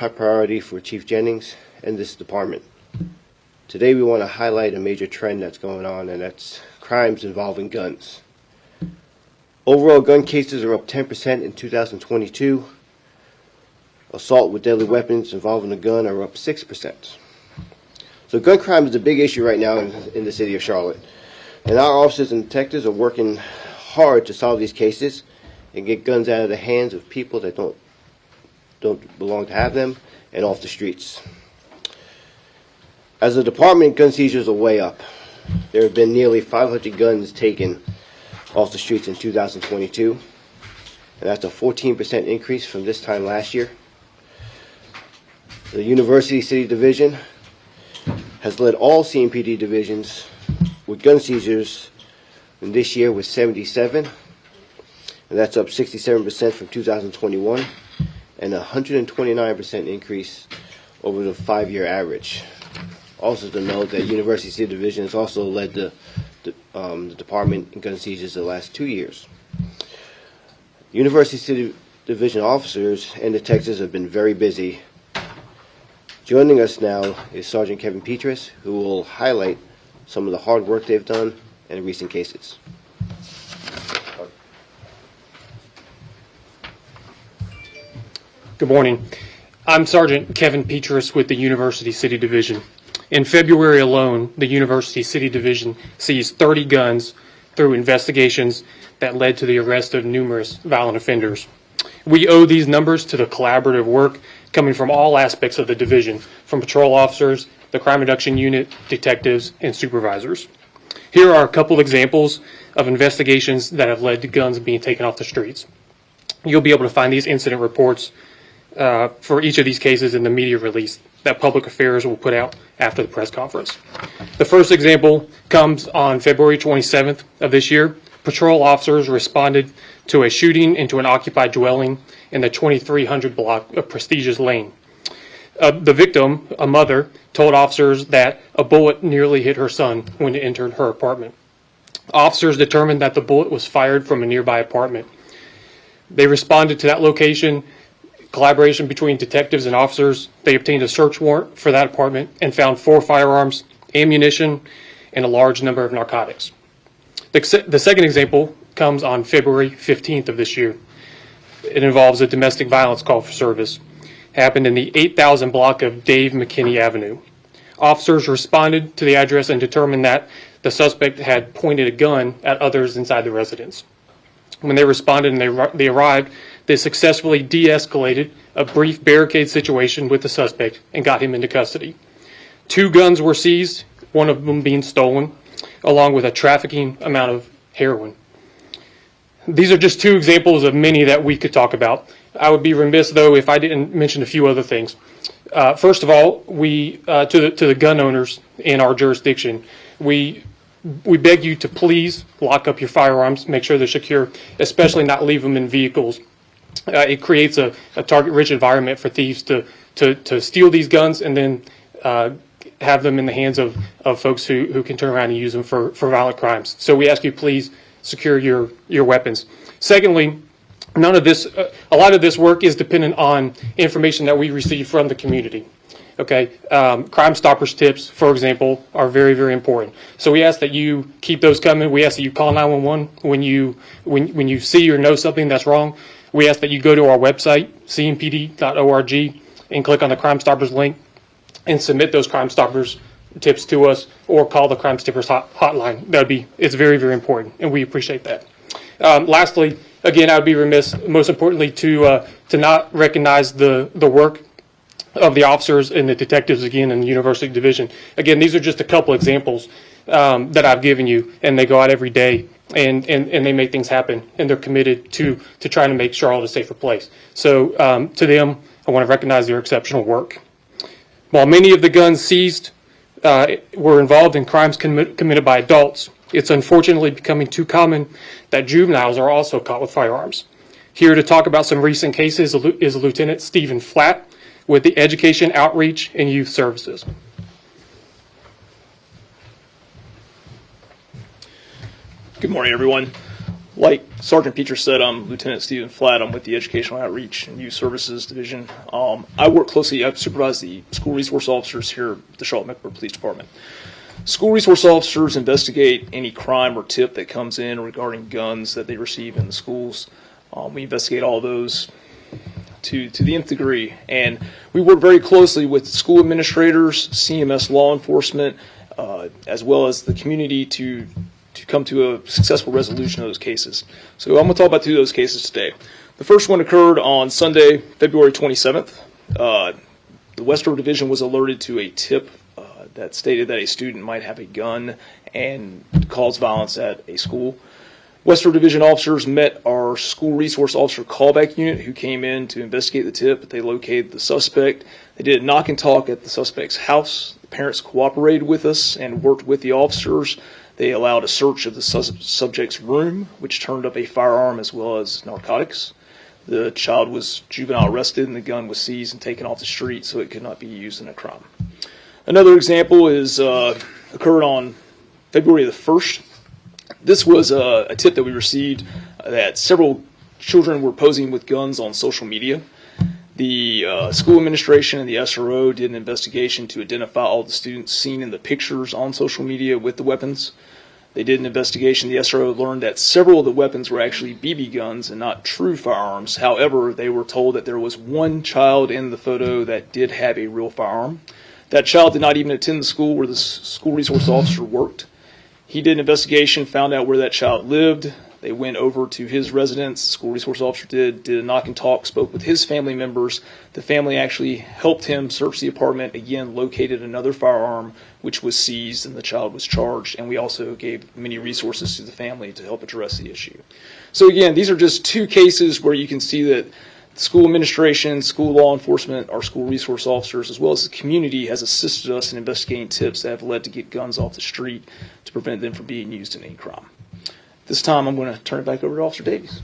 top priority for Chief Jennings and this department. Today we want to highlight a major trend that's going on, and that's crimes involving guns. Overall gun cases are up 10% in 2022. Assault with deadly weapons involving a gun are up 6%. So gun crime is a big issue right now in the city of Charlotte. And our officers and detectives are working hard to solve these cases and get guns out of the hands of people that don't belong to have them and off the streets. As a department, gun seizures are way up. There have been nearly 500 guns taken off the streets in 2022, and that's a 14% increase from this time last year. The University City Division has led all CMPD divisions with gun seizures, and this year with 77, and that's up 67% from 2021, and a 129% increase over the 5-year average. Also to note that University City Division has also led the department in gun seizures the last 2 years. University City Division officers and detectives have been very busy. Joining us now is Sgt Kevin Petrus, who will highlight some of the hard work they've done in recent cases. Good morning. I'm Sgt Kevin Petrus with the University City Division. In February alone, the University City Division seized 30 guns through investigations that led to the arrest of numerous violent offenders. We owe these numbers to the collaborative work coming from all aspects of the division, from patrol officers, the crime reduction unit, detectives, and supervisors. Here are a couple examples of investigations that have led to guns being taken off the streets. You'll be able to find these incident reports for each of these cases in the media release that Public Affairs will put out after the press conference. The first example comes on February 27th of this year. Patrol officers responded to a shooting into an occupied dwelling in the 2300 block of Prestigious Lane. The victim, a mother, told officers that a bullet nearly hit her son when it entered her apartment. Officers determined that the bullet was fired from a nearby apartment. They responded to that location. Collaboration between detectives and officers, they obtained a search warrant for that apartment and found 4 firearms, ammunition, and a large number of narcotics. The second example comes on February 15th of this year. It involves a domestic violence call for service. Happened in the 8000 block of Dave McKinney Avenue. Officers responded to the address and determined that the suspect had pointed a gun at others inside the residence. When they responded and they arrived, they successfully de-escalated a brief barricade situation with the suspect and got him into custody. 2 guns were seized, one of them being stolen, along with a trafficking amount of heroin. These are just 2 examples of many that we could talk about. I would be remiss, though, if I didn't mention a few other things. First of all, to the gun owners in our jurisdiction, we beg you to please lock up your firearms, make sure they're secure, especially not leave them in vehicles. It creates a target-rich environment for thieves to steal these guns and then have them in the hands of folks who can turn around and use them for violent crimes. So we ask you, please secure your weapons. Secondly, a lot of this work is dependent on information that we receive from the community. Okay, Crime Stoppers tips, for example, are very, very important. So we ask that you keep those coming. We ask that you call 911 when you see or know something that's wrong. We ask that you go to our website, cmpd.org, and click on the Crime Stoppers link and submit those Crime Stoppers tips to us, or call the Crime Stoppers hotline. It's very, very important, and we appreciate that. Lastly, again, I would be remiss, most importantly, to not recognize the work of the officers and the detectives, again, in the University Division. Again, these are just a couple examples that I've given you, and they go out every day, and they make things happen, and they're committed to trying to make Charlotte a safer place. So to them, I want to recognize their exceptional work. While many of the guns seized were involved in crimes committed by adults, it's unfortunately becoming too common that juveniles are also caught with firearms. Here to talk about some recent cases is Lieutenant Stephen Flatt with the Education, Outreach, and Youth Services. Good morning, everyone. Like Sgt Petrus said, I'm Lieutenant Stephen Flatt. I'm with the Educational Outreach and Youth Services Division. I work closely, I supervise the school resource officers here at the Charlotte-Mecklenburg Police Department. School resource officers investigate any crime or tip that comes in regarding guns that they receive in the schools. We investigate all those to the nth degree, and we work very closely with school administrators, CMS law enforcement, as well as the community to come to a successful resolution of those cases. So I'm going to talk about two of those cases today. The first one occurred on Sunday, February 27th. The Western Division was alerted to a tip that stated that a student might have a gun and cause violence at a school. Western Division officers met our school resource officer callback unit who came in to investigate the tip. They located the suspect. They did a knock and talk at the suspect's house. The parents cooperated with us and worked with the officers. They allowed a search of the subject's room, which turned up a firearm as well as narcotics. The child was juvenile arrested and the gun was seized and taken off the street so it could not be used in a crime. Another example is occurred on February the 1st. This was a tip that we received that several children were posing with guns on social media. The school administration and the SRO did an investigation to identify all the students seen in the pictures on social media with the weapons. They did an investigation. The SRO learned that several of the weapons were actually BB guns and not true firearms. However, they were told that there was one child in the photo that did have a real firearm. That child did not even attend the school where the school resource officer worked. He did an investigation, found out where that child lived. They went over to his residence. The school resource officer did a knock and talk, spoke with his family members. The family actually helped him search the apartment, again, located another firearm, which was seized, and the child was charged. And we also gave many resources to the family to help address the issue. So again, these are just two cases where you can see that school administration, school law enforcement, our school resource officers, as well as the community has assisted us in investigating tips that have led to get guns off the street to prevent them from being used in any crime. This time I'm going to turn it back over to Officer Davies.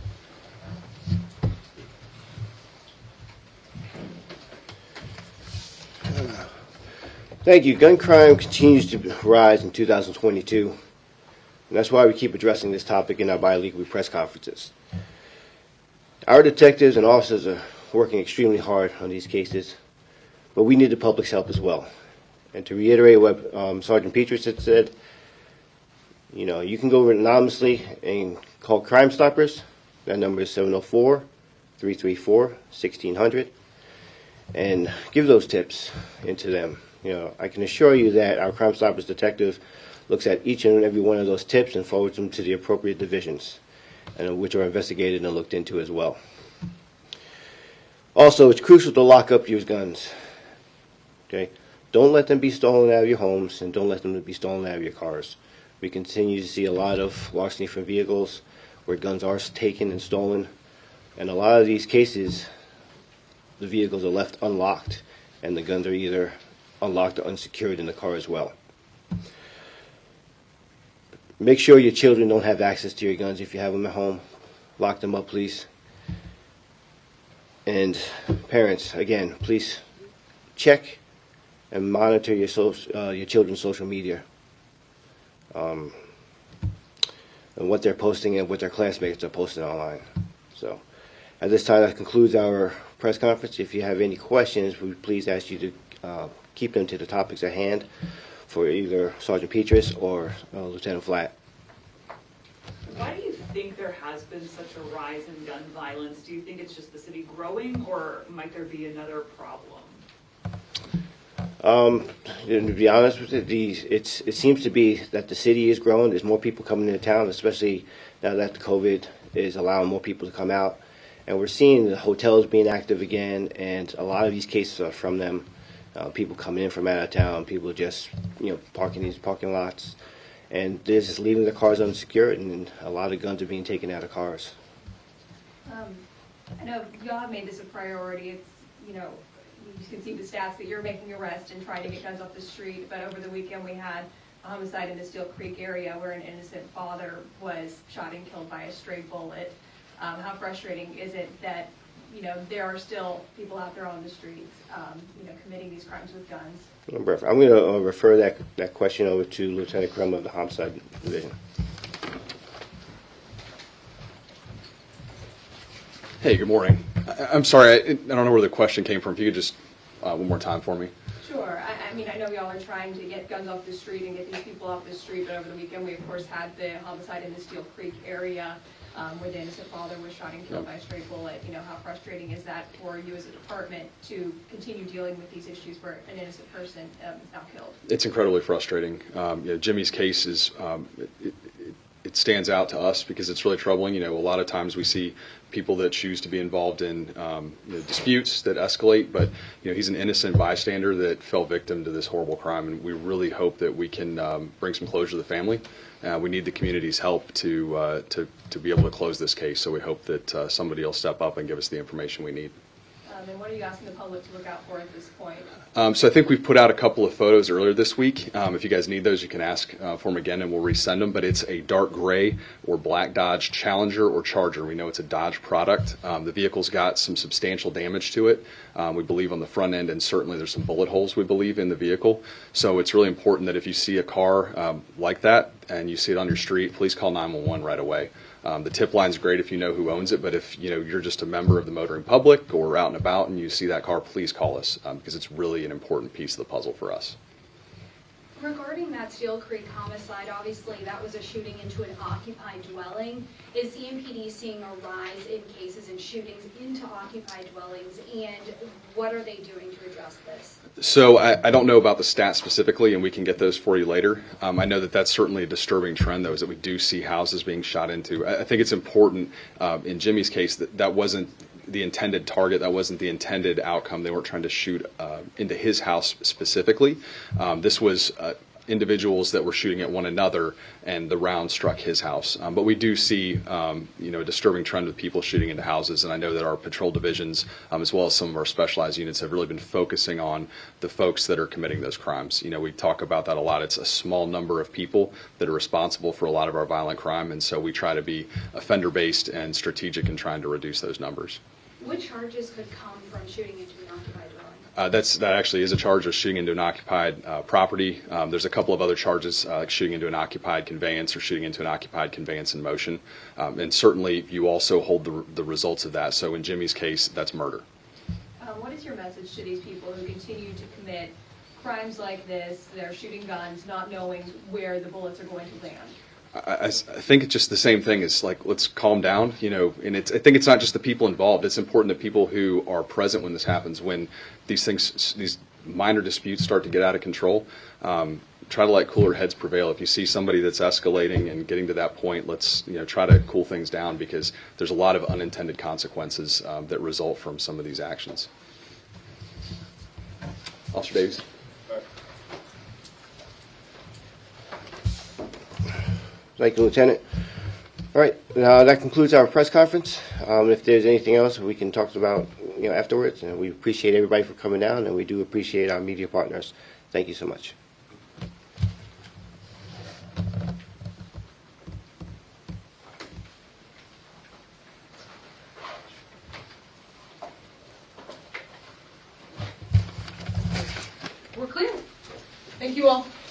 Thank you. Gun crime continues to rise in 2022, and that's why we keep addressing this topic in our bi-weekly press conferences. Our detectives and officers are working extremely hard on these cases, but we need the public's help as well. And to reiterate what Sgt Petrus had said, you know, you can go anonymously and call Crime Stoppers. That number is 704-334-1600, and give those tips into them. You know, I can assure you that our Crime Stoppers detective looks at each and every one of those tips and forwards them to the appropriate divisions, and which are investigated and looked into as well. Also, it's crucial to lock up your guns. Okay, don't let them be stolen out of your homes, and don't let them be stolen out of your cars. We continue to see a lot of larceny from vehicles where guns are taken and stolen, and a lot of these cases, the vehicles are left unlocked, and the guns are either unlocked or unsecured in the car as well. Make sure your children don't have access to your guns if you have them at home. Lock them up, please. And parents, again, please check and monitor your children's social media, and what they're posting and what their classmates are posting online. So, at this time, that concludes our press conference. If you have any questions, we please ask you to keep them to the topics at hand for either Sgt Petrus or Lieutenant Flatt. Why do you think there has been such a rise in gun violence? Do you think it's just the city growing, or might there be another problem? To be honest with you, it seems to be that the city is growing. There's more people coming into town, especially now that the COVID is allowing more people to come out. And we're seeing the hotels being active again, and a lot of these cases are from them. People coming in from out of town, people just, parking these parking lots, and they're just leaving their cars unsecured, and a lot of guns are being taken out of cars. I know y'all have made this a priority. It's, you can see the stats that you're making arrests and trying to get guns off the street, but over the weekend we had a homicide in the Steel Creek area where an innocent father was shot and killed by a stray bullet. How frustrating is it that, there are still people out there on the streets, committing these crimes with guns? I'm going to refer that question over to Lieutenant Crum of the Homicide Division. Hey, good morning. I'm sorry, I don't know where the question came from. If you could just one more time for me. Sure. I mean, I know y'all are trying to get guns off the street and get these people off the street, but over the weekend, we of course had the homicide in the Steel Creek area where the innocent father was shot and killed by a stray bullet. You know, how frustrating is that for you as a department to continue dealing with these issues where an innocent person is now killed? It's incredibly frustrating. Jimmy's case is, it stands out to us because it's really troubling. You know, a lot of times we see people that choose to be involved in disputes that escalate, but he's an innocent bystander that fell victim to this horrible crime, and we really hope that we can bring some closure to the family. We need the community's help to be able to close this case, so we hope that somebody will step up and give us the information we need. And what are you asking the public to look out for at this point? So I think we've put out a couple of photos earlier this week. If you guys need those, you can ask for them again and we'll resend them. But it's a dark gray or black Dodge Challenger or Charger. We know it's a Dodge product. The vehicle's got some substantial damage to it, we believe on the front end, and certainly there's some bullet holes, we believe, in the vehicle. So it's really important that if you see a car like that and you see it on your street, please call 911 right away. The tip line's great if you know who owns it, but if you're just a member of the motoring public or out and about and you see that car, please call us because it's really an important piece of the puzzle for us. Regarding that Steel Creek homicide, obviously that was a shooting into an occupied dwelling. Is CMPD seeing a rise in cases and shootings into occupied dwellings, and what are they doing to address this? So I don't know about the stats specifically, and we can get those for you later. I know that that's certainly a disturbing trend, though, is that we do see houses being shot into. I think it's important in Jimmy's case that wasn't the intended target, that wasn't the intended outcome. They weren't trying to shoot into his house specifically. This was individuals that were shooting at one another, and the round struck his house. But we do see, a disturbing trend with people shooting into houses, and I know that our patrol divisions, as well as some of our specialized units, have really been focusing on the folks that are committing those crimes. We talk about that a lot. It's a small number of people that are responsible for a lot of our violent crime, and so we try to be offender-based and strategic in trying to reduce those numbers. What charges could come from shooting into an occupied dwelling? That actually is a charge of shooting into an occupied property. There's a couple of other charges like shooting into an occupied conveyance or shooting into an occupied conveyance in motion. And certainly you also hold the results of that. So in Jimmy's case, that's murder. What is your message to these people who continue to commit crimes like this? They're shooting guns, not knowing where the bullets are going to land. I think it's just the same thing as like, let's calm down, and I think it's not just the people involved. It's important that people who are present when this happens, when these minor disputes start to get out of control, try to let cooler heads prevail. If you see somebody that's escalating and getting to that point, let's try to cool things down, because there's a lot of unintended consequences that result from some of these actions. Officer Davies. Thank you, Lieutenant. All right, that concludes our press conference. If there's anything else we can talk about, afterwards, and we appreciate everybody for coming down, and we do appreciate our media partners. Thank you so much. We're clear. Thank you all.